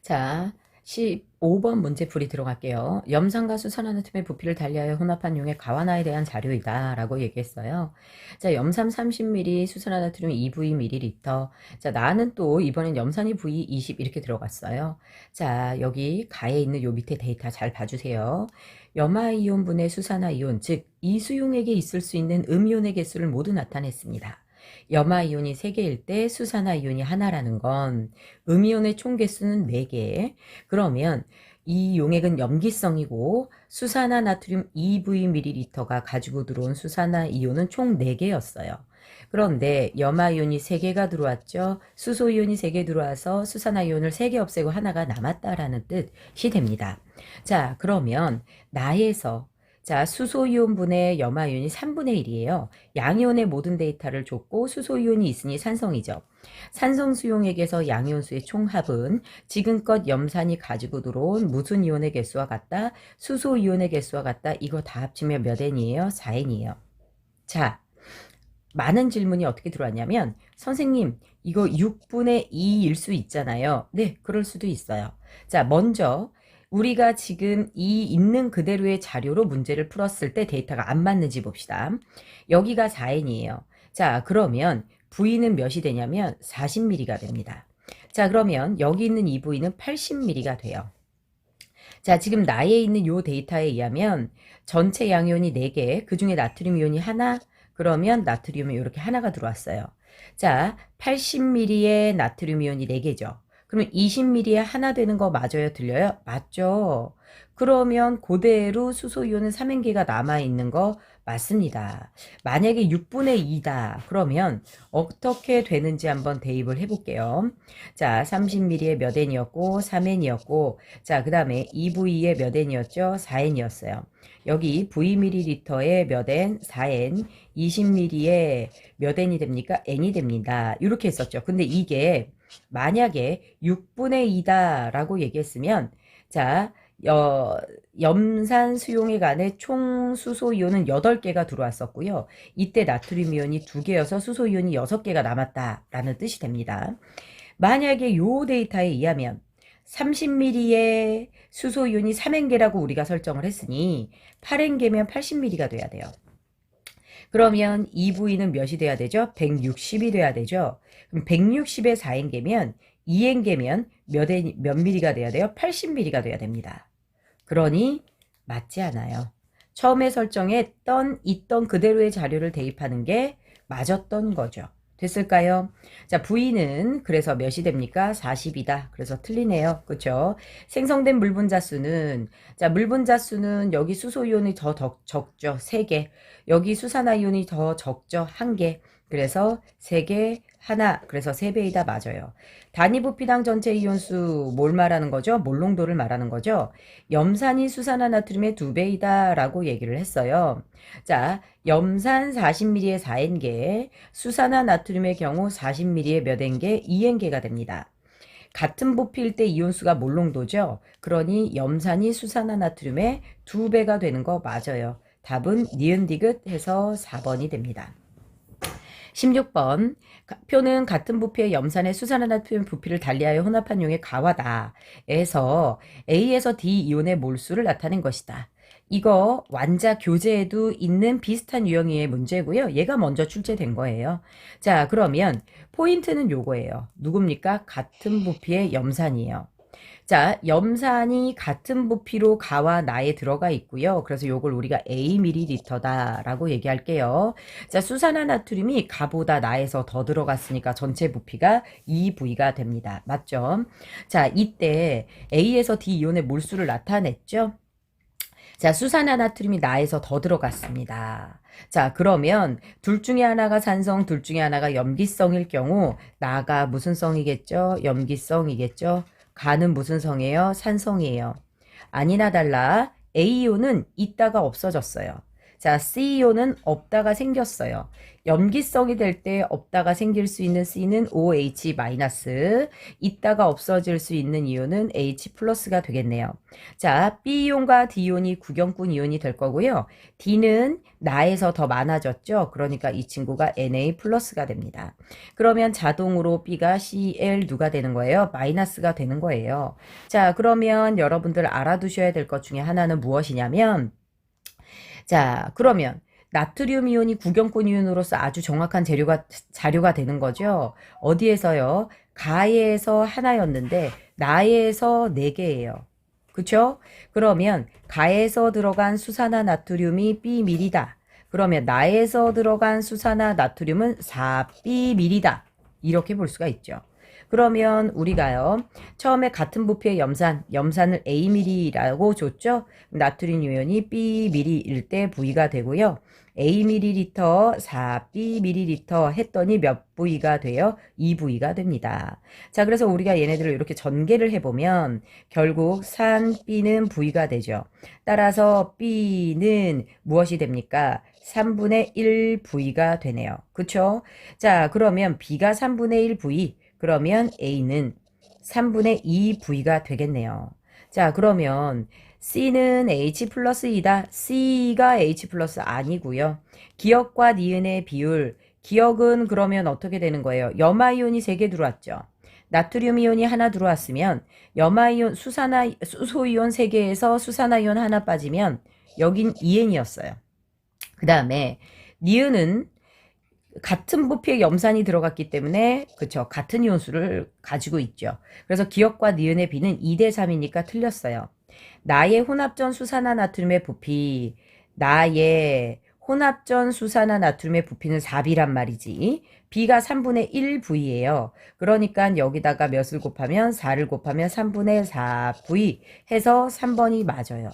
자, 15번 문제 풀이 들어갈게요. 염산과 수산화나트륨의 부피를 달리하여 혼합한 용의 가와나에 대한 자료이다 라고 얘기했어요. 자, 염산 30ml, 수산화나트륨 2V ml. 자, 나는 또 이번엔 염산이 V 20 이렇게 들어갔어요. 자, 여기 가에 있는 요 밑에 데이터 잘 봐주세요. 염화이온분의 수산화이온, 즉 이수용액에 있을 수 있는 음이온의 개수를 모두 나타냈습니다. 염화이온이 3개일 때 수산화이온이 하나라는 건 음이온의 총 개수는 4개. 그러면 이 용액은 염기성이고 수산화나트륨 2Vml가 가지고 들어온 수산화이온은 총 4개였어요. 그런데 염화이온이 3개가 들어왔죠. 수소이온이 3개 들어와서 수산화이온을 3개 없애고 하나가 남았다라는 뜻이 됩니다. 자, 그러면 나에서 자, 수소이온분의 염화이온이 3분의 1이에요. 양이온의 모든 데이터를 줬고 수소이온이 있으니 산성이죠. 산성 수용액에서 양이온수의 총합은 지금껏 염산이 가지고 들어온 무슨 이온의 개수와 같다? 수소이온의 개수와 같다. 이거 다 합치면 몇 N이에요? 4N이에요. 자, 많은 질문이 어떻게 들어왔냐면 선생님 이거 6분의 2일 수 있잖아요. 네, 그럴 수도 있어요. 자, 먼저 우리가 지금 이 있는 그대로의 자료로 문제를 풀었을 때 데이터가 안 맞는지 봅시다. 여기가 4N이에요. 자, 그러면 V는 몇이 되냐면 40ml가 됩니다. 자, 그러면 여기 있는 이 V는 80ml가 돼요. 자, 지금 나에 있는 요 데이터에 의하면 전체 양이온이 4개, 그 중에 나트륨 이온이 하나, 그러면 나트륨이 이렇게 하나가 들어왔어요. 자, 80ml의 나트륨 이온이 4개죠. 그러면 20ml에 하나 되는 거 맞아요? 들려요? 맞죠? 그러면 그대로 수소이온은 3N개가 남아있는 거 맞습니다. 만약에 6분의 2다. 그러면 어떻게 되는지 한번 대입을 해볼게요. 자, 30ml에 몇 N이었고 3N이었고 자, 그 다음에 2V에 몇 N이었죠? 4N이었어요. 여기 Vml에 몇 N? 4N. 20ml에 몇 N이 됩니까? N이 됩니다. 이렇게 했었죠. 근데 이게 만약에 6분의 2다 라고 얘기했으면 자, 염산 수용액 안에 총 수소이온은 8개가 들어왔었고요. 이때 나트륨 이온이 2개여서 수소이온이 6개가 남았다라는 뜻이 됩니다. 만약에 요 데이터에 의하면 30ml의 수소이온이 3N개라고 우리가 설정을 했으니 8N개면 80ml가 돼야 돼요. 그러면 2V는 몇이 돼야 되죠? 160이 돼야 되죠? 그럼 160에 4N개면 2N개면 몇 ml가 돼야 돼요? 80ml가 돼야 됩니다. 그러니 맞지 않아요. 처음에 설정했던 있던 그대로의 자료를 대입하는 게 맞았던 거죠. 됐을까요? 자, V는 그래서 몇이 됩니까? 40이다. 그래서 틀리네요. 그렇죠? 생성된 물 분자 수는 자, 물 분자 수는 여기 수소이온이 더 적죠. 3개. 여기 수산화이온이 더 적죠. 1개. 그래서 3개, 하나. 그래서 3배이다. 맞아요. 단위 부피당 전체 이온수 뭘 말하는 거죠? 몰농도를 말하는 거죠. 염산이 수산화나트륨의 2배이다 라고 얘기를 했어요. 자, 염산 40ml에 4N개, 수산화나트륨의 경우 40ml에 몇 N개? 2N개가 됩니다. 같은 부피일 때 이온수가 몰농도죠. 그러니 염산이 수산화나트륨의 2배가 되는 거 맞아요. 답은 니은디귿 해서 4번이 됩니다. 16번 표는 같은 부피의 염산의 수산화나트륨 부피를 달리하여 혼합한 용의 가와다 에서 A에서 D 이온의 몰수를 나타낸 것이다. 이거 완자 교재에도 있는 비슷한 유형의 문제고요. 얘가 먼저 출제된 거예요. 자, 그러면 포인트는 요거예요. 누굽니까? 같은 부피의 염산이에요. 자, 염산이 같은 부피로 가와 나에 들어가 있고요. 그래서 요걸 우리가 Aml다라고 얘기할게요. 자, 수산화나트륨이 가보다 나에서 더 들어갔으니까 전체 부피가 2V가 됩니다. 맞죠? 자, 이때 A에서 D 이온의 몰수를 나타냈죠? 자, 수산화나트륨이 나에서 더 들어갔습니다. 자, 그러면 둘 중에 하나가 산성, 둘 중에 하나가 염기성일 경우 나가 무슨 성이겠죠? 염기성이겠죠? 가는 무슨 성이에요? 산성이에요. 아니나 달라 A이온은 있다가 없어졌어요. 자, CEO는 없다가 생겼어요. 염기성이 될 때 없다가 생길 수 있는 C는 OH-, 있다가 없어질 수 있는 이온은 H+가 되겠네요. 자, B이온과 D이온이 구경꾼 이온이 될 거고요. D는 나에서 더 많아졌죠. 그러니까 이 친구가 Na+가 됩니다. 그러면 자동으로 B가 Cl 누가 되는 거예요? 마이너스가 되는 거예요. 자, 그러면 여러분들 알아두셔야 될 것 중에 하나는 무엇이냐면, 자, 그러면 나트륨 이온이 구경꾼 이온으로서 아주 정확한 자료가 되는 거죠. 어디에서요? 가에서 하나였는데 나에서 4개예요. 그쵸? 그러면 가에서 들어간 수산화 나트륨이 B밀이다. 그러면 나에서 들어간 수산화 나트륨은 4B밀이다. 이렇게 볼 수가 있죠. 그러면 우리가요, 처음에 같은 부피의 염산을 A밀이라고 줬죠? 나트륨 이온이 B밀일 때 V가 되고요. Am밀리리터, 4B밀리리터 했더니 몇 V가 돼요? 2V가 됩니다. 자, 그래서 우리가 얘네들을 이렇게 전개를 해보면 결국 산 B는 V가 되죠. 따라서 B는 무엇이 됩니까? 3분의 1V가 되네요. 그쵸? 자, 그러면 B가 3분의 1V, 그러면 A는 3분의 2V가 되겠네요. 자, 그러면 C는 H+이다. C가 H+ 아니고요. 기억과 니은의 비율. 기억은 그러면 어떻게 되는 거예요? 염화이온이 3개 들어왔죠. 나트륨 이온이 하나 들어왔으면 염화이온, 수소이온 3개에서 수산화이온 하나 빠지면 여긴 2N이었어요. 그 다음에 니은은 같은 부피의 염산이 들어갔기 때문에 그쵸, 같은 이온수를 가지고 있죠. 그래서 기억과 니은의 비는 2대3이니까 틀렸어요. 나의 혼합전 수산화 나트륨의 부피, 나의 혼합전 수산화 나트륨의 부피는 4B란 말이지. B가 3분의 1V예요. 그러니까 여기다가 몇을 곱하면 4를 곱하면 3분의 4V 해서 3번이 맞아요.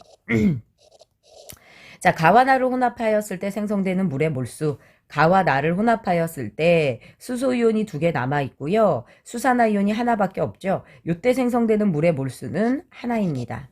자, 가와 나를 혼합하였을 때 생성되는 물의 몰수. 가와 나를 혼합하였을 때 수소이온이 2개 남아있고요. 수산화이온이 하나밖에 없죠. 이때 생성되는 물의 몰수는 하나입니다.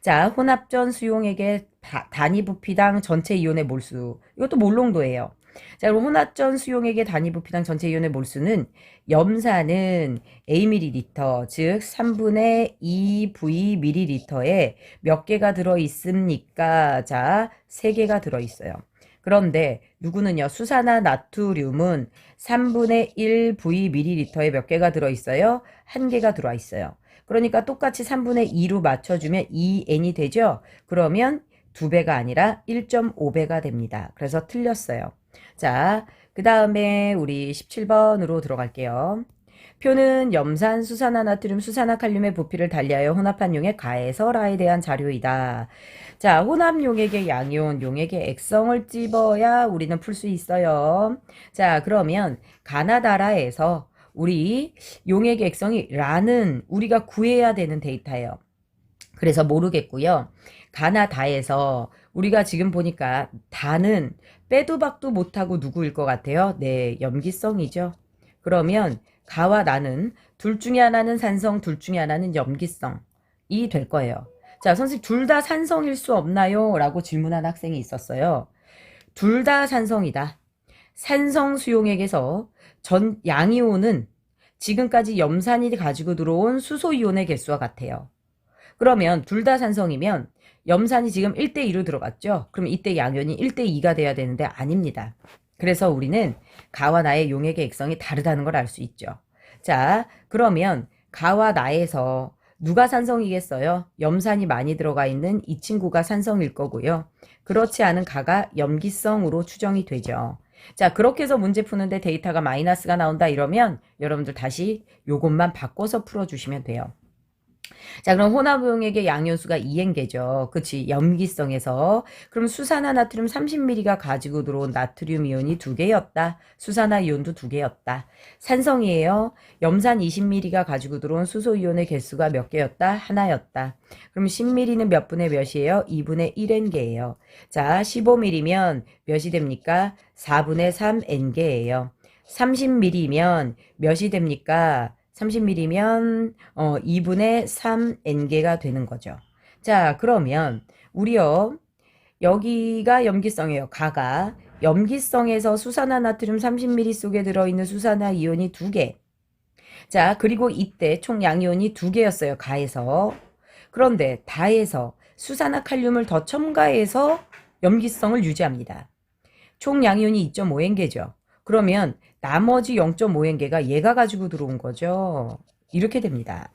자, 혼합전 수용액의 단위 부피당 전체 이온의 몰수. 이것도 몰농도예요. 자, 그럼 혼합전 수용액의 단위 부피당 전체 이온의 몰수는 염산은 Aml, 즉 3분의 2V ml에 몇 개가 들어있습니까? 자, 3개가 들어있어요. 그런데 누구는요? 수산화 나트륨은 3분의 1V ml에 몇 개가 들어있어요? 1개가 들어와 있어요. 그러니까 똑같이 3분의 2로 맞춰주면 2N이 되죠? 그러면 2배가 아니라 1.5배가 됩니다. 그래서 틀렸어요. 자, 그 다음에 우리 17번으로 들어갈게요. 표는 염산, 수산화 나트륨, 수산화 칼륨의 부피를 달리하여 혼합한 용액 가에서라에 대한 자료이다. 자, 혼합 용액의 양이온, 용액의 액성을 찝어야 우리는 풀 수 있어요. 자, 그러면 가나다라에서 우리 용액의 액성이 라는 우리가 구해야 되는 데이터예요. 그래서 모르겠고요. 가나다에서 우리가 지금 보니까 다는 빼도 박도 못하고 누구일 것 같아요? 네, 염기성이죠. 그러면 가와 나는 둘 중에 하나는 산성, 둘 중에 하나는 염기성이 될 거예요. 자, 선생님 둘 다 산성일 수 없나요? 라고 질문한 학생이 있었어요. 둘 다 산성이다. 산성 수용액에서 양이온은 지금까지 염산이 가지고 들어온 수소이온의 개수와 같아요. 그러면 둘 다 산성이면 염산이 지금 1대2로 들어갔죠? 그럼 이때 양이온이 1대2가 돼야 되는데 아닙니다. 그래서 우리는 가와 나의 용액의 액성이 다르다는 걸 알 수 있죠. 자, 그러면 가와 나에서 누가 산성이겠어요? 염산이 많이 들어가 있는 이 친구가 산성일 거고요. 그렇지 않은 가가 염기성으로 추정이 되죠. 자, 그렇게 해서 문제 푸는데 데이터가 마이너스가 나온다 이러면 여러분들 다시 요것만 바꿔서 풀어주시면 돼요. 자, 그럼 혼합용액의 양이온수가 2N개죠. 그치? 염기성에서. 그럼 수산화 나트륨 30ml가 가지고 들어온 나트륨 이온이 2개였다. 수산화 이온도 2개였다. 산성이에요. 염산 20ml가 가지고 들어온 수소 이온의 개수가 몇 개였다? 하나였다. 그럼 10ml는 몇 분의 몇이에요? 2분의 1N개예요. 자, 15ml면 몇이 됩니까? 4분의 3N개예요. 30ml면 몇이 됩니까? 30ml면 2분의 3N개가 되는 거죠. 자, 그러면 우리요 여기가 염기성이에요. 가가. 염기성에서 수산화나트륨 30ml 속에 들어있는 수산화이온이 2개. 자, 그리고 이때 총 양이온이 2개였어요. 가에서. 그런데 다에서 수산화칼륨을 더 첨가해서 염기성을 유지합니다. 총 양이온이 2.5N개죠. 그러면 나머지 0.5N개가 얘가 가지고 들어온 거죠. 이렇게 됩니다.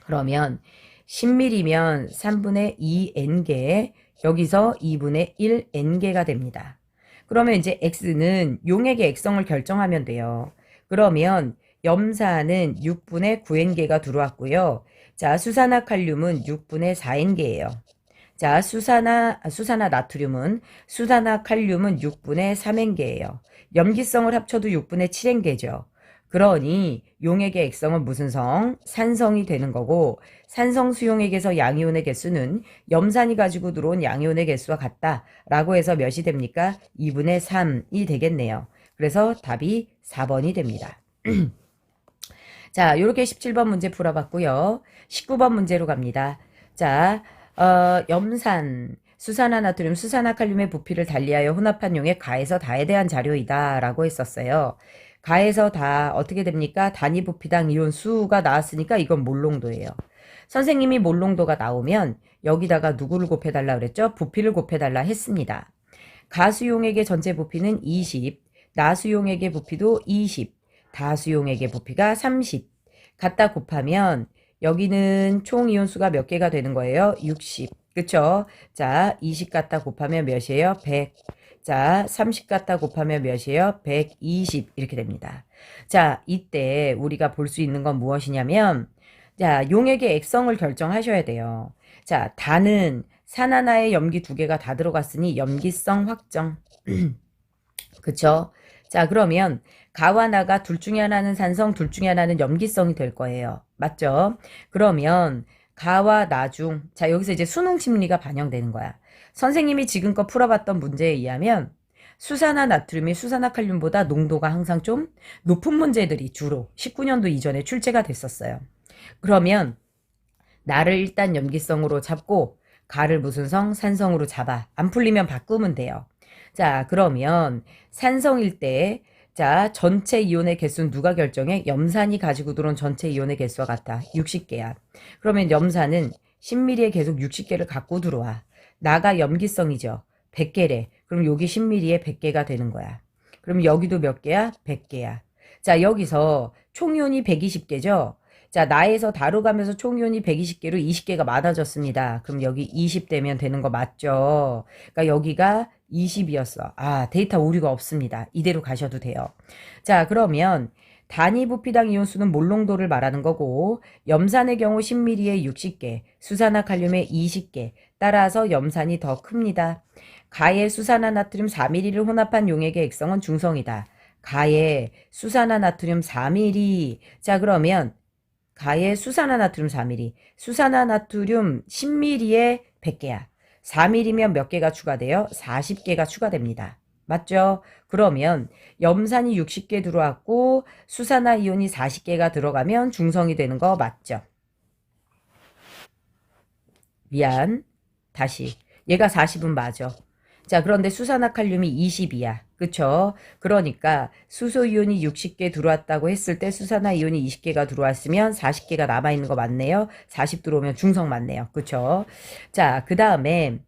그러면 10ml면 3분의 2N개, 여기서 2분의 1N개가 됩니다. 그러면 이제 X는 용액의 액성을 결정하면 돼요. 그러면 염산은 6분의 9N개가 들어왔고요. 자, 수산화칼륨은 6분의 4N개예요. 자, 수산화나트륨은, 수산화칼륨은 6분의 3N개예요. 염기성을 합쳐도 6분의 7N개죠. 그러니 용액의 액성은 무슨 성? 산성이 되는 거고, 산성 수용액에서 양이온의 개수는 염산이 가지고 들어온 양이온의 개수와 같다라고 해서 몇이 됩니까? 2분의 3이 되겠네요. 그래서 답이 4번이 됩니다. 자, 요렇게 17번 문제 풀어봤고요. 19번 문제로 갑니다. 자, 염산, 수산화나트륨, 수산화칼륨의 부피를 달리하여 혼합한 용액 가에서 다에 대한 자료이다 라고 했었어요. 가에서 다 어떻게 됩니까? 단위 부피당 이온 수가 나왔으니까 이건 몰농도예요. 선생님이 몰농도가 나오면 여기다가 누구를 곱해달라 그랬죠? 부피를 곱해달라 했습니다. 가수용액의 전체 부피는 20, 나수용액의 부피도 20, 다수용액의 부피가 30. 갖다 곱하면 여기는 총 이온수가 몇 개가 되는 거예요? 60. 그쵸? 자, 20 갖다 곱하면 몇이에요? 100. 자, 30 갖다 곱하면 몇이에요? 120. 이렇게 됩니다. 자, 이때 우리가 볼 수 있는 건 무엇이냐면, 자, 용액의 액성을 결정하셔야 돼요. 자, 단은 산 하나에 염기 2개가 다 들어갔으니 염기성 확정. 그쵸? 자, 그러면 가와 나가 둘 중에 하나는 산성, 둘 중에 하나는 염기성이 될 거예요. 맞죠? 그러면 가와 나 중, 자, 여기서 이제 수능 심리가 반영되는 거야. 선생님이 지금껏 풀어봤던 문제에 의하면 수산화나트륨이 수산화칼륨보다 농도가 항상 좀 높은 문제들이 주로 19년도 이전에 출제가 됐었어요. 그러면 나를 일단 염기성으로 잡고 가를 무슨 성? 산성으로 잡아. 안 풀리면 바꾸면 돼요. 자, 그러면 산성일 때, 자, 전체 이온의 개수는 누가 결정해? 염산이 가지고 들어온 전체 이온의 개수와 같아. 60개야. 그러면 염산은 10ml에 계속 60개를 갖고 들어와. 나가 염기성이죠. 100개래. 그럼 여기 10ml에 100개가 되는 거야. 그럼 여기도 몇 개야? 100개야. 자, 여기서 총이온이 120개죠. 자, 나에서 다로 가면서 총이온이 120개로 20개가 많아졌습니다. 그럼 여기 20 되면 되는 거 맞죠? 그러니까 여기가 20이었어. 아, 데이터 오류가 없습니다. 이대로 가셔도 돼요. 자, 그러면 단위 부피당 이온수는 몰농도를 말하는 거고, 염산의 경우 10ml에 60개, 수산화칼륨에 20개, 따라서 염산이 더 큽니다. 가에 수산화나트륨 4ml를 혼합한 용액의 액성은 중성이다. 가에 수산화나트륨 4ml. 자, 그러면 가에 수산화나트륨 4ml, 수산화나트륨 10ml에 100개야. 4ml면 몇 개가 추가돼요? 40개가 추가됩니다. 맞죠? 그러면 염산이 60개 들어왔고 수산화이온이 40개가 들어가면 중성이 되는 거 맞죠? 미안. 다시. 얘가 40은 맞아. 자, 그런데 수산화칼륨이 20이야. 그쵸? 그러니까 수소이온이 60개 들어왔다고 했을 때 수산화이온이 20개가 들어왔으면 40개가 남아있는 거 맞네요. 40 들어오면 중성 맞네요. 그쵸? 자, 그 다음에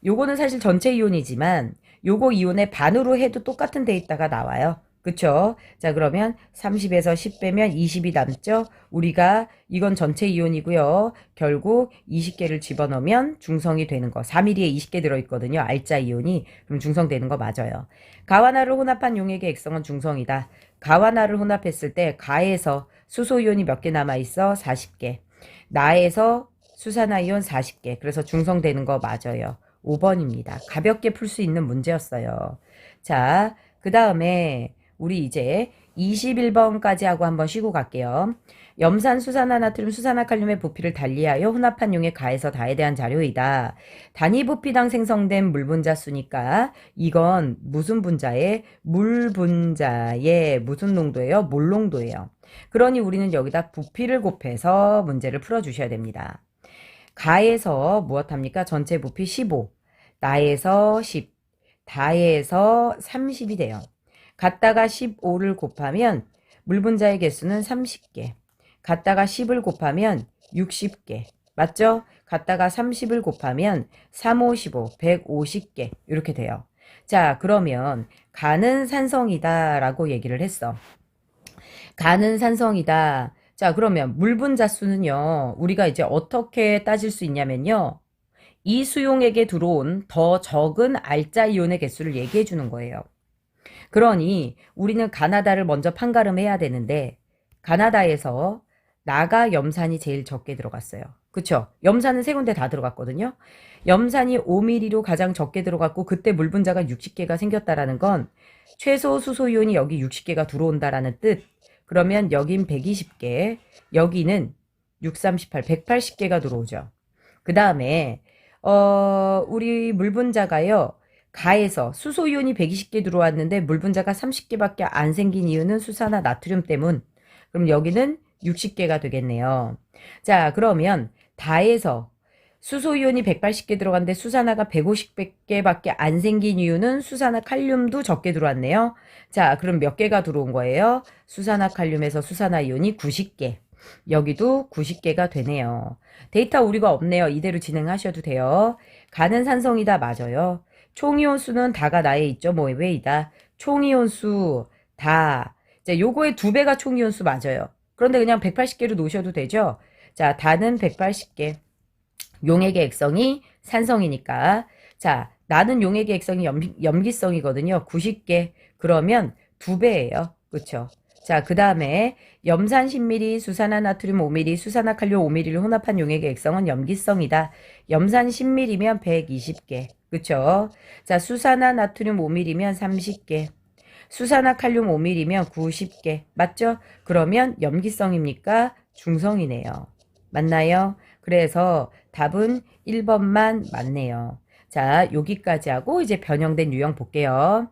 요거는 사실 전체 이온이지만 요거 이온의 반으로 해도 똑같은 데이터가 나와요. 그쵸? 자, 그러면 30에서 10 빼면 20이 남죠? 우리가 이건 전체 이온이고요. 결국 20개를 집어넣으면 중성이 되는 거. 4ml에 20개 들어있거든요. 알짜 이온이. 그럼 중성되는 거 맞아요. 가와 나를 혼합한 용액의 액성은 중성이다. 가와 나를 혼합했을 때 가에서 수소이온이 몇 개 남아있어? 40개. 나에서 수산화이온 40개. 그래서 중성되는 거 맞아요. 5번입니다. 가볍게 풀 수 있는 문제였어요. 자, 그 다음에 우리 이제 21번까지 하고 한번 쉬고 갈게요. 염산, 수산화나트륨, 수산화칼륨의 부피를 달리하여 혼합한 용액 가에서 다에 대한 자료이다. 단위 부피당 생성된 물 분자 수니까 이건 무슨 분자에? 물 분자의 무슨 농도예요? 몰농도예요. 그러니 우리는 여기다 부피를 곱해서 문제를 풀어주셔야 됩니다. 가에서 무엇합니까? 전체 부피 15. 나에서 10, 다에서 30이 돼요. 갖다가 15를 곱하면 물 분자의 개수는 30개. 갖다가 10을 곱하면 60개. 맞죠? 갖다가 30을 곱하면 3, 5, 15, 150개. 이렇게 돼요. 자, 그러면 가는 산성이다 라고 얘기를 했어. 가는 산성이다. 자, 그러면 물 분자 수는요, 우리가 이제 어떻게 따질 수 있냐면요. 이 수용액에 들어온 더 적은 알짜 이온의 개수를 얘기해 주는 거예요. 그러니 우리는 가나다를 먼저 판가름해야 되는데 가나다에서 나가 염산이 제일 적게 들어갔어요. 그쵸? 염산은 세 군데 다 들어갔거든요. 염산이 5mm로 가장 적게 들어갔고 그때 물 분자가 60개가 생겼다라는 건 최소 수소 이온이 여기 60개가 들어온다라는 뜻. 그러면 여긴 120개, 여기는 6, 38, 180개가 들어오죠. 그 다음에 우리 물 분자가요. 가에서 수소이온이 120개 들어왔는데 물 분자가 30개밖에 안 생긴 이유는 수산화 나트륨 때문. 그럼 여기는 60개가 되겠네요. 자, 그러면 다에서 수소이온이 180개 들어갔는데 수산화가 150개밖에 안 생긴 이유는 수산화 칼륨도 적게 들어왔네요. 자, 그럼 몇 개가 들어온 거예요? 수산화 칼륨에서 수산화 이온이 90개. 여기도 90개가 되네요. 데이터 오류가 없네요. 이대로 진행하셔도 돼요. 가는 산성이다 맞아요. 총이온 수는 다가 나에 있죠. 뭐 왜이다. 총이온 수 다. 자, 요거의 2배가 총이온 수 맞아요. 그런데 그냥 180개로 놓으셔도 되죠. 자, 다는 180개. 용액의 액성이 산성이니까. 자, 나는 용액의 액성이 염기성이거든요. 90개. 그러면 2배예요. 그렇죠? 자, 그 다음에 염산 10ml, 수산화 나트륨 5ml, 수산화 칼륨 5ml를 혼합한 용액의 액성은 염기성이다. 염산 10ml면 120개. 그쵸? 자, 수산화 나트륨 5ml면 30개. 수산화 칼륨 5ml면 90개. 맞죠? 그러면 염기성입니까? 중성이네요. 맞나요? 그래서 답은 1번만 맞네요. 자, 여기까지 하고 이제 변형된 유형 볼게요.